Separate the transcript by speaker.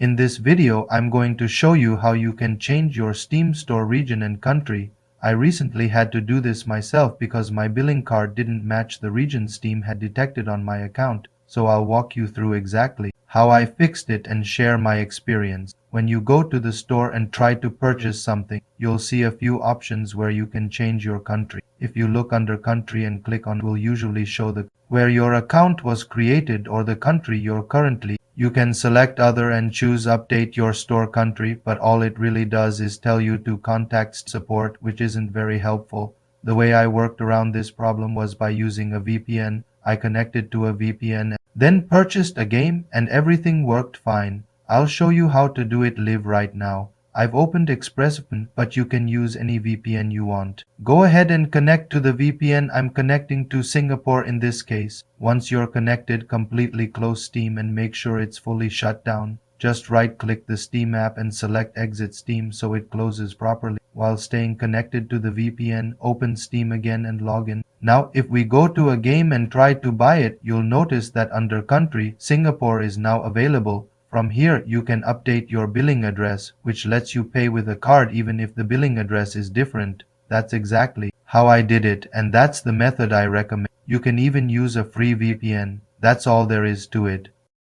Speaker 1: In this video, I'm going to show you how you can change your Steam store region and country. I recently had to do this myself because my billing card didn't match the region Steam had detected on my account, so I'll walk you through exactly how I fixed it and share my experience. When you go to the store and try to purchase something, you'll see a few options where you can change your country. If you look under country and click on it, will usually show the where your account was created or the country you're currently. You can select other and choose update your store country, but all it really does is tell you to contact support, which isn't very helpful. The way I worked around this problem was by using a VPN. I connected to a VPN, then purchased a game, and everything worked fine. I'll show you how to do it live right now. I've opened ExpressVPN, but you can use any VPN you want. Go ahead and connect to the VPN. I'm connecting to Singapore in this case. Once you're connected, completely close Steam and make sure it's fully shut down. Just right-click the Steam app and select Exit Steam so it closes properly. While staying connected to the VPN, open Steam again and log in. Now, if we go to a game and try to buy it, you'll notice that under Country, Singapore is now available. From here, you can update your billing address, which lets you pay with a card even if the billing address is different. That's exactly how I did it, and that's the method I recommend. You can even use a free VPN. That's all there is to it.